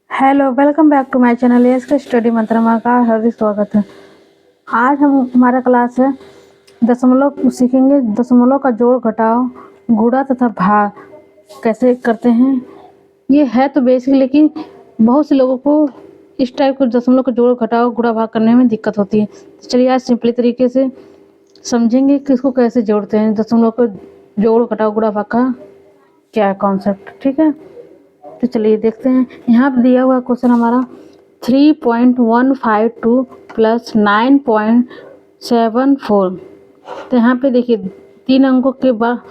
Hello, welcome back to my channel S K study मंत्रमा का हार्दिक स्वागत है। आज हमारा क्लास है दशमलव सीखेंगे। दशमलव का जोड़ घटाव गुणा तथा भाग कैसे करते हैं। ये है तो बेसिक, लेकिन बहुत से लोगों को इस टाइप के दशमलव का जोड़ घटाव गुणा भाग करने में दिक्कत होती है। तो चलिए आज सिंपली तरीके से समझेंगे कि इसको कैसे जोड़ते हैं। दशमलव को जोड़ घटाव गुणा भाग का क्या है कॉन्सेप्ट, ठीक है। तो चलिए देखते हैं। यहाँ पर दिया हुआ क्वेश्चन हमारा 3.152 प्लस 9.74। तो यहाँ पे देखिए तीन अंकों के बाद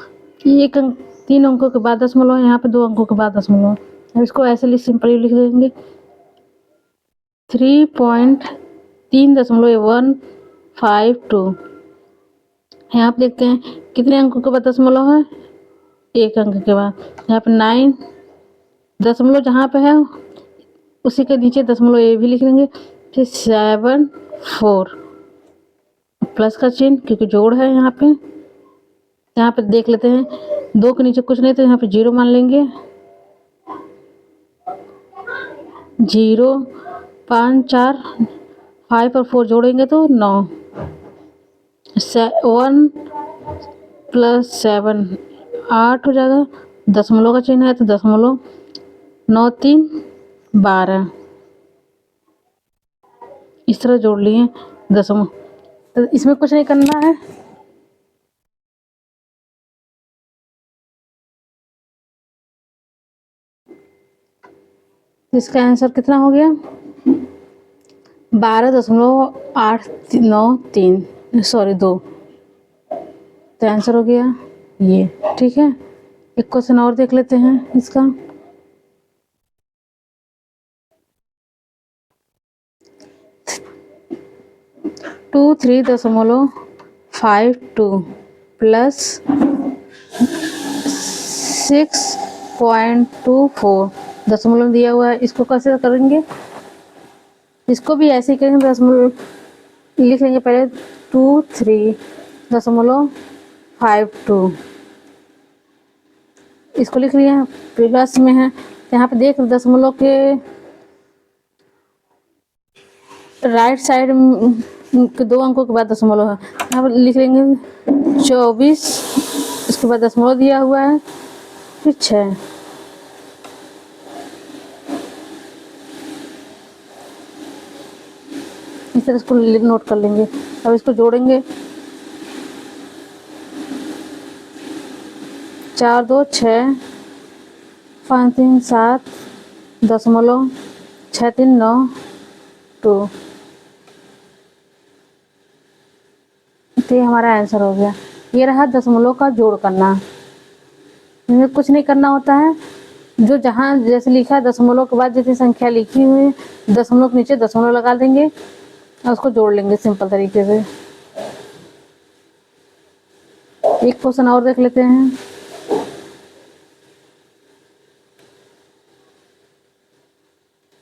तीन अंकों के बाद दशमलव, यहाँ पे दो अंकों के बाद दशमलव। अब इसको ऐसे सिंपली लिख देंगे 3.152। यहाँ पे देखते हैं कितने अंकों के बाद दशमलव है, एक अंक के बाद। यहाँ पे 9 दशमलव जहाँ पे है उसी के नीचे दशमलव ये भी लिख लेंगे। फिर 7.4 प्लस का चिन्ह क्योंकि जोड़ है। यहाँ पे देख लेते हैं दो के नीचे कुछ नहीं तो यहाँ पे 0 मान लेंगे। 0 5 4 5 और 4 जोड़ेंगे तो 9। 1 प्लस 7 8 हो जाएगा। दशमलव का चिन्ह है तो दशमलव। 9 3 12 इस तरह जोड़ लिए दशमलव। तो इसमें कुछ नहीं करना है। इसका आंसर कितना हो गया 12.893 सॉरी 2। तो आंसर हो गया ये, ठीक है। एक क्वेश्चन और देख लेते हैं इसका। टू 3.52 प्लस 6.24 दशमलव दिया हुआ है। इसको कैसे करेंगे, इसको भी ऐसे ही करेंगे। दशमलव लिख लेंगे पहले 23.52 इसको लिख लिया। प्लस में है तो यहाँ पे देख दशमलव के राइट साइड के दो अंकों के बाद दशमलव है। यहाँ पर लिख लेंगे 24, इसके बाद दशमलव दिया हुआ है, फिर 6। इस तरह इसको नोट कर लेंगे। अब इसको जोड़ेंगे 4 2 6 5 3 7 दशमलव 6 3 9 2। तो ये हमारा आंसर हो गया। ये रहा दशमलव का जोड़ करना। इसमें कुछ नहीं करना होता है। जो जहाँ जैसे लिखा है दशमलव के बाद जितनी संख्या लिखी हुई है दशमलव के नीचे दशमलव लगा देंगे और उसको जोड़ लेंगे सिंपल तरीके से। एक क्वेश्चन और देख लेते हैं।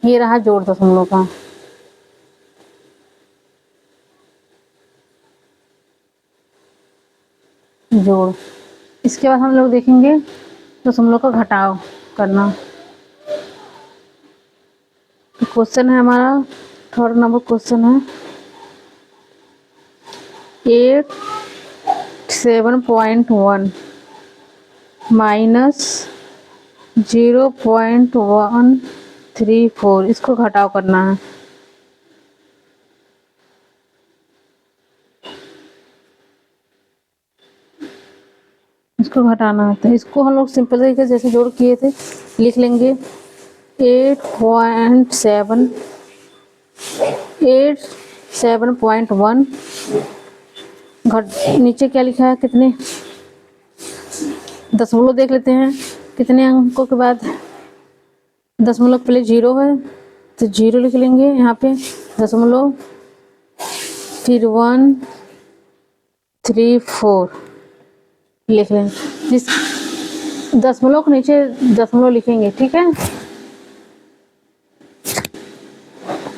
ये रहा जोड़ दशमलव का। जोड़, इसके बाद हम लोग देखेंगे दशमलव का घटाव करना। तो क्वेश्चन है हमारा 3rd नंबर क्वेश्चन है 87.1 माइनस 0.134 इसको घटाव करना है। इसको घटाना है तो इसको हम लोग सिंपल तरीके से जैसे जोड़ किए थे लिख लेंगे 87.1 घट नीचे क्या लिखा है, कितने दशमलव देख लेते हैं। कितने अंकों के बाद दशमलव पहले 0 है तो 0 लिख लेंगे यहाँ पे दशमलव, फिर 1 3 4 लिख लेंगे। जिस दशमलव के नीचे दशमलव लिखेंगे, ठीक है।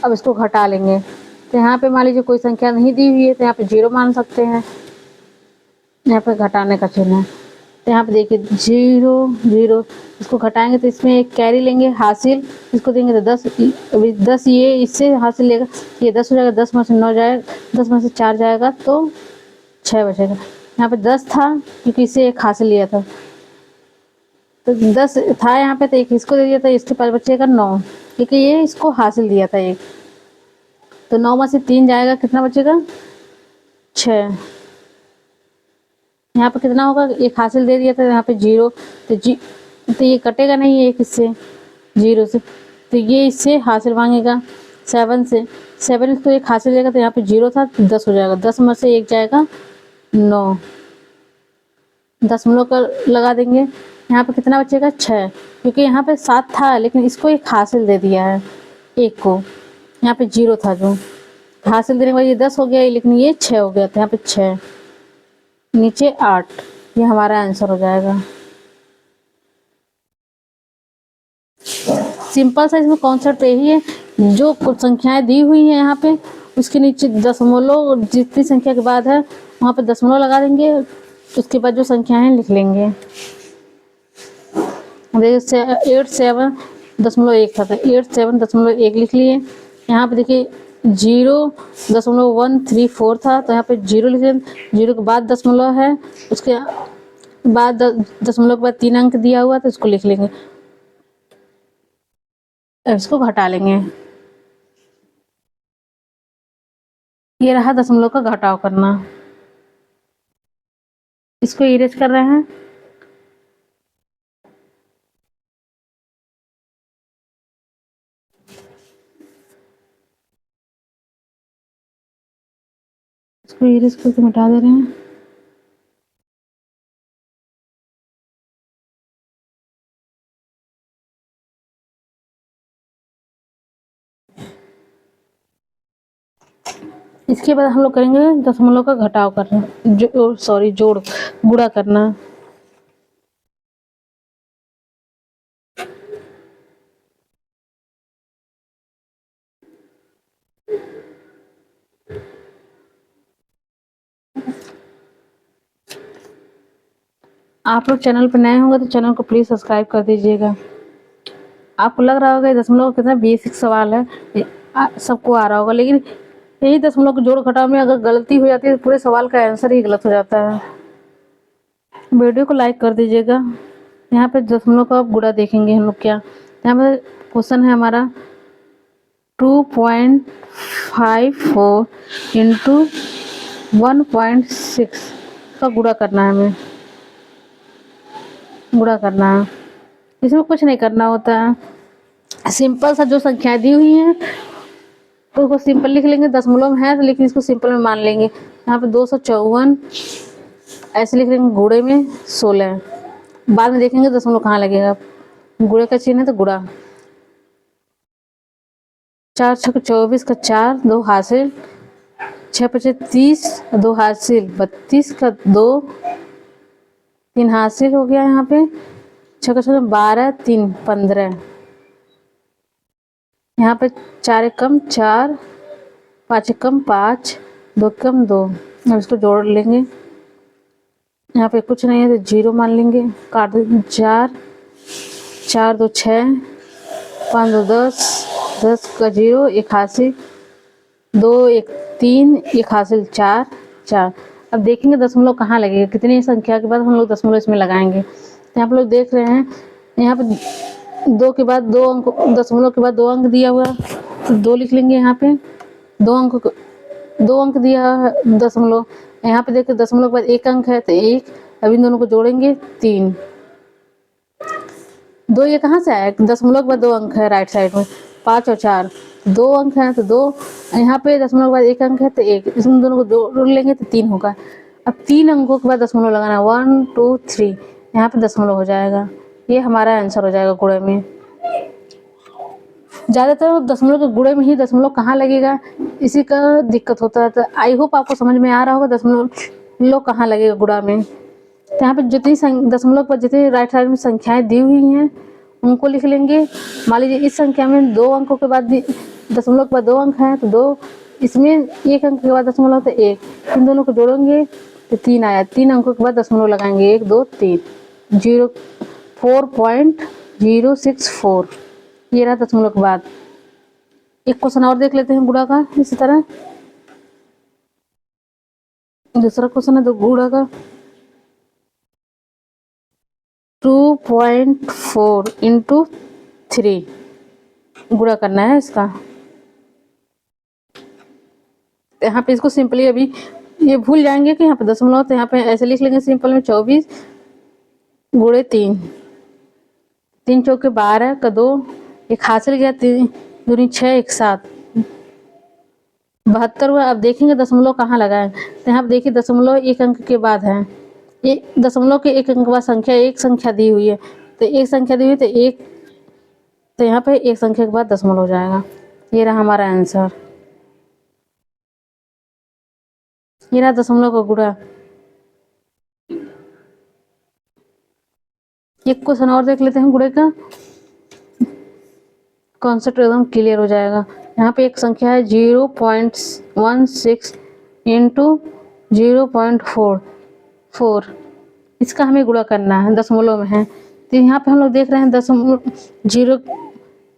अब इसको घटा लेंगे तो यहाँ पे मान लीजिए कोई संख्या नहीं दी हुई है तो यहाँ पे 0 मान सकते हैं। यहाँ पे घटाने का चिन्ह है तो यहाँ पे देखिए 0 0, इसको घटाएंगे तो इसमें एक कैरी लेंगे हासिल, इसको देंगे तो 10, अभी 10 ये इससे हासिल लेगा, ये 10 हो जाएगा, 10 में से 9 जाएगा, 10 में से 4 जाएगा तो 6 बचेगा। यहाँ पे 10 था क्योंकि इसे एक हासिल लिया था, तो 10 था यहाँ पे, तो एक इसको दे दिया था, इसके पास बचेगा 9 क्योंकि ये इसको हासिल दिया था एक, तो 9 में से 3 जाएगा, कितना बचेगा 6। यहाँ पे कितना होगा, एक हासिल दे दिया था यहाँ पे 0, तो ये कटेगा नहीं एक इससे 0 से, तो ये इससे हासिल मांगेगा 7 से, 7 इसको एक हासिल देगा, तो यहाँ पे 0 था तो 10 हो जाएगा, 10 में से 1 जाएगा 9, दशमलव का लगा देंगे, यहाँ पे कितना बचेगा 6, क्योंकि यहाँ पे 7 था लेकिन इसको एक हासिल दे दिया है एक को, यहाँ पे 0 था जो हासिल देने के बाद ये 10 हो गया, लेकिन ये 6 हो गया, तो यहाँ पे 6 नीचे 8, ये हमारा आंसर हो जाएगा। सिंपल सा इसमें कॉन्सेप्ट यही है, जो कुछ संख्याएं दी हुई हैं यहाँ पे उसके नीचे दशमलव, जितनी संख्या के बाद है वहाँ पे दशमलव लगा देंगे, उसके बाद जो संख्याएं लिख लेंगे। देखिए 87.1 था तो 87.1 लिख लिए। यहाँ पे देखिए 0.134 था तो यहाँ पे 0 लिख लें, 0 के बाद दशमलव है, उसके बाद दशमलव के बाद 3 अंक दिया हुआ तो इसको लिख लेंगे, इसको घटा लेंगे। ये रहा दशमलव का घटाव करना, इसको इरेज कर रहे हैं। इसको इरेज करके मिटा दे रहे हैं। इसके बाद हम लोग करेंगे दशमलव का घटाव करना, जोड़ गुणा करना। आप लोग चैनल पर नए होंगे तो चैनल को प्लीज़ सब्सक्राइब कर दीजिएगा। आपको लग रहा होगा दशमलव कितना बेसिक सवाल है, सबको आ रहा होगा, लेकिन यही दशमलव के जोड़ घटाव में अगर गलती हो जाती है तो पूरे सवाल का आंसर ही गलत हो जाता है। वीडियो को लाइक कर दीजिएगा। यहाँ पे दशमलव का गुणा देखेंगे हम लोग क्या, यहाँ पे क्वेश्चन है हमारा 2.54 इंटू 1.6 का गुणा करना है, हमें गुणा करना है, इसमें कुछ नहीं करना होता है, सिंपल सा जो संख्याएं दी हुई हैं तो उसको सिंपल लिख लेंगे, दशमलव में है तो लेकिन इसको सिंपल में मान लेंगे। यहाँ पे 254 ऐसे लिख लेंगे, गुणे में 16, बाद में देखेंगे दशमलव कहाँ लगेगा, गुणे का चिन्ह है तो गुणा, 4 छक 24 का 4, 2 हासिल, 6 पचे 30, 2 हासिल 32 का 2, 3 हासिल हो गया, यहाँ पे 6 का 12, 3 15, यहाँ पे 4 एक कम 4, 5 एक कम 5, 2 कम 2, अब इसको जोड़ लेंगे। यहाँ पे कुछ नहीं है तो 0 मान लेंगे, काट देंगे 4, 4 2 6, 5 2 10, 10 का 0 एक हासिल, 2 1 3, एक हासिल 4 4। अब देखेंगे दशमलव कहाँ लगेगा, कितनी संख्या के बाद हम लोग दशमलव इसमें लगाएंगे। यहाँ पे लोग देख रहे हैं, यहाँ पे 2 के बाद 2 अंक, दशमलव के बाद 2 अंक दिया हुआ तो 2 लिख लेंगे। यहाँ पे 2 अंक दिया है दशमलव, यहाँ पे देखिए दशमलव के बाद 1 अंक है तो 1, अब इन दोनों को जोड़ेंगे 3, 2 ये कहाँ से आया, दशमलव के बाद 2 अंक है राइट साइड में, 5 और 4 2 अंक है तो 2, यहाँ पे दशमलव के बाद 1 अंक है तो 1, इसमें दोनों को जोड़ लेंगे तो 3 होगा। अब 3 अंकों के बाद दशमलव लगाना, 1 2 3, यहाँ पे दशमलव हो जाएगा, ये हमारा आंसर हो जाएगा गुणे में। ज़्यादातर दशमलव के गुणे में ही दशमलव कहाँ लगेगा इसी का दिक्कत होता है, तो आई होप आपको समझ में आ रहा होगा दशमलव कहाँ लगेगा गुणा में। तो यहाँ पे जितनी दशमलव पर जितनी राइट साइड में संख्याएं दी हुई हैं उनको लिख लेंगे। मान लीजिए इस संख्या में 2 अंकों के बाद दशमलव के बाद 2 अंक हैं तो 2, इसमें 1 अंक के बाद दशमलव तो 1, इन दोनों को जोड़ेंगे तो 3 आया। 3 अंकों के बाद दशमलव लगाएंगे, 1 2 3, 4.064 ये रहा दशमलव के बाद। एक क्वेश्चन और देख लेते हैं गुणा का इसी तरह। दूसरा क्वेश्चन है तो गुणा का 2.4 इंटू 3 गुणा करना है इसका। यहाँ पे इसको सिंपली अभी ये भूल जाएंगे कि यहाँ पे दशमलव, तो यहाँ पे ऐसे लिख लेंगे सिंपल में 24 गुणे 3, 3 चौके 12 का 2, एक हासिल गया, 3 दूनी 6, 1 7, 72 हुआ। अब देखेंगे दशमलव कहाँ लगाएं, तो यहाँ पे देखिए दशमलव एक अंक के बाद है, ये दशमलव के एक अंक के बाद संख्या, एक संख्या दी हुई है, तो एक संख्या दी हुई तो एक, तो यहाँ पे एक संख्या के बाद दशमलव हो जाएगा। ये रहा हमारा आंसर, ये रहा दशमलव का गुणा। एक क्वेश्चन और देख लेते हैं गुणे का, कॉन्सेप्ट एकदम क्लियर हो जाएगा। यहाँ पे एक संख्या है 0.16 इंटू 0.44, इसका हमें गुणा करना है, दशमलव में है। तो यहाँ पे हम लोग देख रहे हैं दशमलव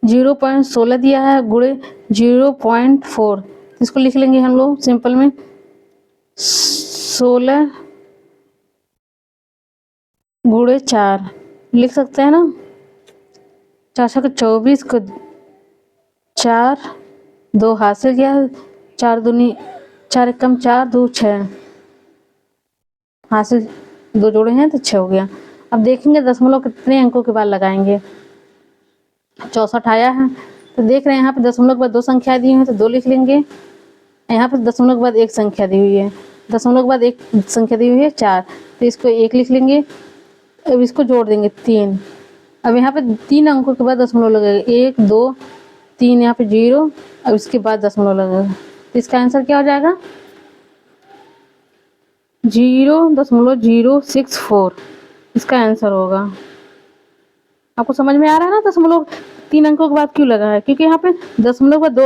0.16 दिया है गुणे 0.4, इसको लिख लेंगे हम लोग सिंपल में 16 गुणे 4 लिख सकते हैं ना। 4 का 24 को 4, 2 हासिल गया, 4 दूनी 4 एक कम 4, 2 6 हासिल, 2 जोड़े हैं तो 6 हो गया। अब देखेंगे दशमलव कितने अंकों के बाद लगाएंगे। 64 आया है, तो देख रहे हैं यहाँ पे दशमलव के बाद 2 संख्याएं दी हुई हैं तो 2 लिख लेंगे। यहाँ पे दशमलव के बाद एक संख्या दी हुई है, दशमलव के बाद एक संख्या दी हुई है 4, तो इसको 1 लिख लेंगे। अब इसको जोड़ देंगे 3। अब यहाँ पे 3 अंकों के बाद दशमलव लगेगा, 1 2 3, यहाँ पे 0, अब इसके बाद दशमलव लगेगा, तो इसका आंसर क्या हो जाएगा 0.064 इसका आंसर होगा। आपको समझ में आ रहा है ना दशमलव 3 अंकों के बाद क्यों लगा है, क्योंकि यहाँ पे दशमलव का 2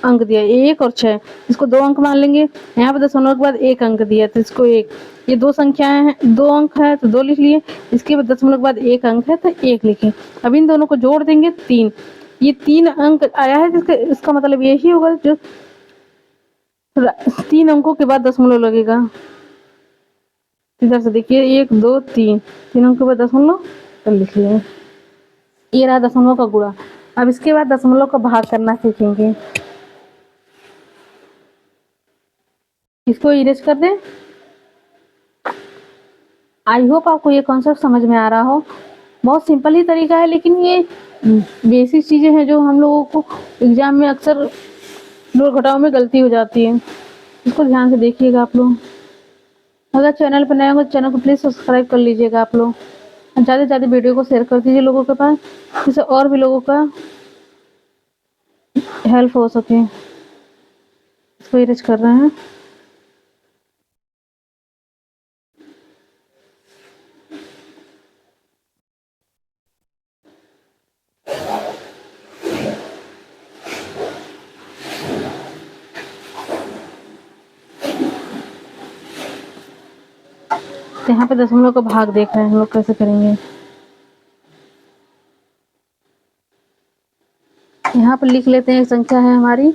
अंक दिया है, 1 और 6, इसको 2 अंक मान लेंगे। यहाँ पे दशमलव के बाद 1 अंक दिया है तो इसको 1, ये 2 संख्याएं हैं, 2 अंक है तो 2 लिख लिए, इसके बाद दशमलव के बाद 1 अंक है तो 1 लिखे। अब इन दोनों को जोड़ देंगे 3, ये 3 अंक आया है, जिसका इसका मतलब यही होगा जो 3 अंकों के बाद दशमलव लगेगा। इधर से देखिए 1 2 3, 3 अंकों के बाद दशमलव तो लिख लिए। ये रहा दशमलव का गुणा। अब इसके बाद दशमलव का भाग करना सीखेंगे। इसको इरेज कर दें। आई होप आपको ये कॉन्सेप्ट समझ में आ रहा हो। बहुत सिंपल ही तरीका है, लेकिन ये बेसिक चीज़ें हैं जो हम लोगों को एग्जाम में अक्सर जोड़ घटाव में गलती हो जाती है। इसको ध्यान से देखिएगा आप लोग। अगर चैनल पर नए हो तो चैनल को प्लीज़ सब्सक्राइब कर लीजिएगा आप लोग। ज़्यादा से ज़्यादा वीडियो को शेयर कर दीजिए लोगों के पास, जिससे और भी लोगों का हेल्प हो सके। इसको इरेज कर रहे हैं। तो यहाँ पे दशमलव का भाग देख रहे हैं हम लोग कैसे करेंगे। यहाँ पर लिख लेते हैं, एक संख्या है हमारी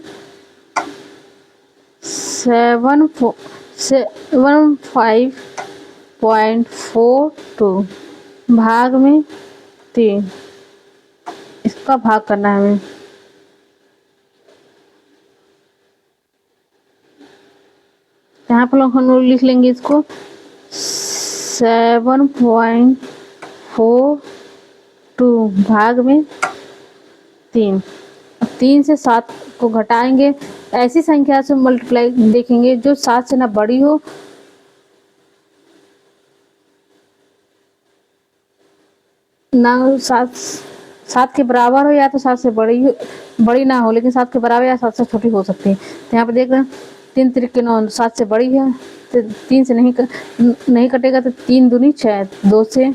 75.42 भाग में 3, इसका भाग करना है हमें। यहाँ पर हम लोग लिख लेंगे इसको 7.42 भाग में 3। 3 से 7 को घटाएंगे, ऐसी संख्या से मल्टीप्लाई देखेंगे जो 7 से ना बड़ी हो ना 7 के बराबर हो, या तो 7 से बड़ी ना हो, लेकिन 7 के बराबर या 7 से छोटी हो सकती है। तो यहाँ पे देख रहे हैं 3 त्रिक 9, 7 से बड़ी है तो 3 से नहीं कटेगा, तो 3 दूनी 6, 2 से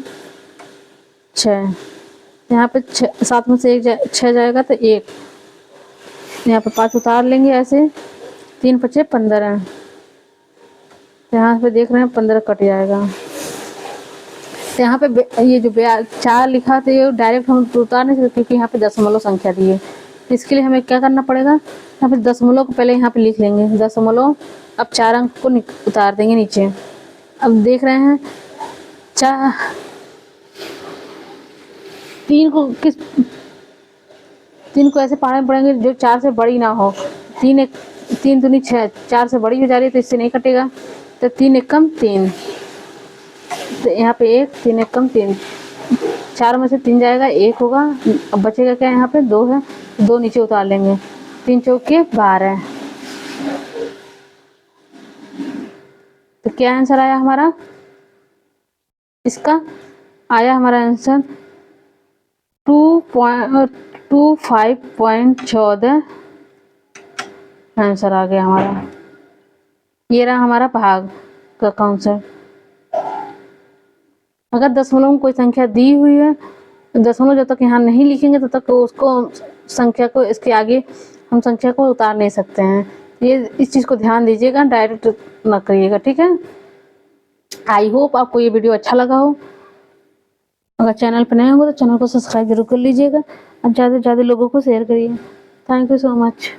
6, यहाँ पे 7 में से 6 जाएगा तो 1, यहाँ पे 5 उतार लेंगे ऐसे, 3 5 15, तो यहाँ पे देख रहे हैं 15 कट जाएगा। तो यहाँ पे ये जो 4 लिखा था ये डायरेक्ट हम उतार नहीं सकते क्योंकि यहाँ पे दशमलव संख्या दी है। तो इसके लिए हमें क्या करना पड़ेगा, यहाँ पे दशमलव को पहले यहाँ पे लिख लेंगे दशमलव, अब 4 अंक को उतार देंगे नीचे। अब देख रहे हैं 3 को ऐसे पढ़ने पड़ेंगे जो 4 से बड़ी ना हो। 3 दूनी 6, 4 से बड़ी हो जा रही है तो इससे नहीं कटेगा। तो 3 एकम 3, तो यहाँ पे 1, 3 एकम 3, 4 में से 3 जाएगा 1 होगा। अब बचेगा क्या, यहाँ पे 2 है, 2 नीचे उतार लेंगे। 3 चौके 12। तो क्या आंसर आया हमारा, इसका आया हमारा आंसर 25.14 आंसर आ गया हमारा। ये रहा हमारा भाग का कॉन्सेप्ट। अगर दशमलव में कोई संख्या दी हुई है, दशमलव जब तक यहाँ नहीं लिखेंगे तब तक उसको संख्या को इसके आगे हम संख्या को उतार नहीं सकते हैं। ये इस चीज़ को ध्यान दीजिएगा, डायरेक्ट ना करिएगा, ठीक है। आई होप आपको ये वीडियो अच्छा लगा हो। अगर चैनल पर नए हो तो चैनल को सब्सक्राइब जरूर कर लीजिएगा और ज़्यादा से ज़्यादा लोगों को शेयर करिए। Thank you so much.